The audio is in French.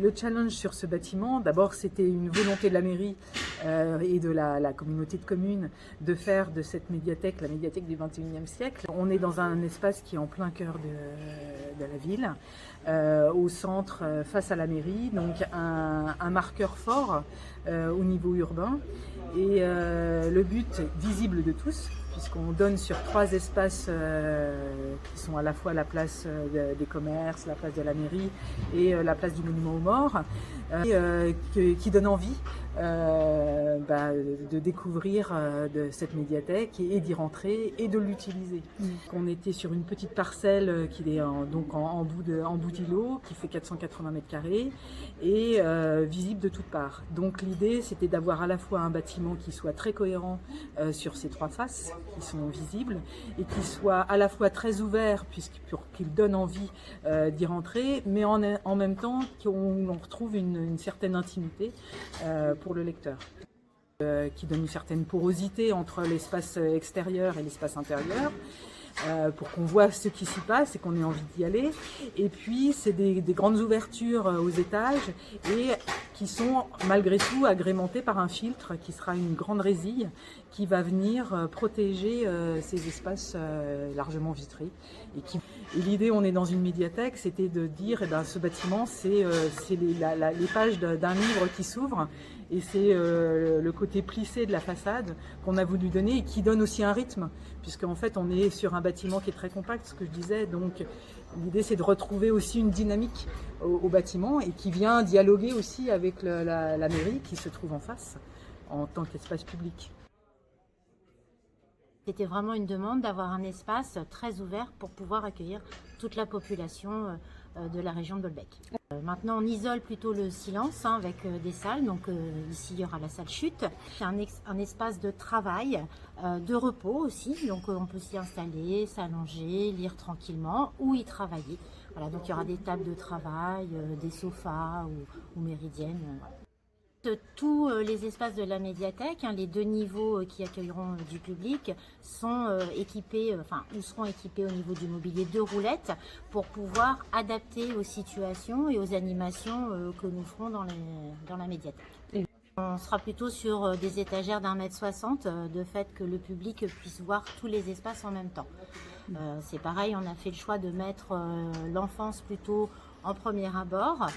Le challenge sur ce bâtiment, d'abord c'était une volonté de la mairie et de la communauté de communes de faire de cette médiathèque la médiathèque du XXIe siècle. On est dans un espace qui est en plein cœur de la ville, au centre face à la mairie, donc un marqueur fort au niveau urbain et le but visible de tous, puisqu'on donne sur 3 espaces qui sont à la fois la place des commerces, la place de la mairie et la place du monument aux morts, qui donne envie de découvrir de cette médiathèque et d'y rentrer et de l'utiliser. On était sur une petite parcelle qui est donc en bout d'îlot, qui fait 480 mètres carrés et visible de toutes parts. Donc l'idée c'était d'avoir à la fois un bâtiment qui soit très cohérent sur ses 3 faces, qui sont visibles, et qui soit à la fois très ouvert pour qu'il donne envie d'y rentrer, mais en même temps qu'on retrouve une certaine intimité pour le lecteur, qui donne une certaine porosité entre l'espace extérieur et l'espace intérieur, pour qu'on voit ce qui s'y passe et qu'on ait envie d'y aller. Et puis c'est des grandes ouvertures aux étages et qui sont malgré tout agrémentées par un filtre qui sera une grande résille qui va venir protéger ces espaces largement vitrés. Et l'idée, on est dans une médiathèque, c'était de dire ce bâtiment c'est les pages d'un livre qui s'ouvre, et c'est le côté plissé de la façade qu'on a voulu donner et qui donne aussi un rythme, puisqu'en fait on est sur un bâtiment qui est très compact, ce que je disais, donc l'idée c'est de retrouver aussi une dynamique au bâtiment et qui vient dialoguer aussi avec la mairie qui se trouve en face en tant qu'espace public. C'était vraiment une demande d'avoir un espace très ouvert pour pouvoir accueillir toute la population de la région de Bolbec. Maintenant, on isole plutôt le silence avec des salles. Donc ici, il y aura la salle chute. C'est un espace de travail, de repos aussi. Donc on peut s'y installer, s'allonger, lire tranquillement ou y travailler. Voilà, donc il y aura des tables de travail, des sofas ou méridiennes. Tous les espaces de la médiathèque, les 2 niveaux qui accueilleront du public, sont équipés, ou seront équipés au niveau du mobilier de roulettes pour pouvoir adapter aux situations et aux animations que nous ferons dans la médiathèque. On sera plutôt sur des étagères d'1,60 m, de fait que le public puisse voir tous les espaces en même temps. C'est pareil, on a fait le choix de mettre l'enfance plutôt en premier abord.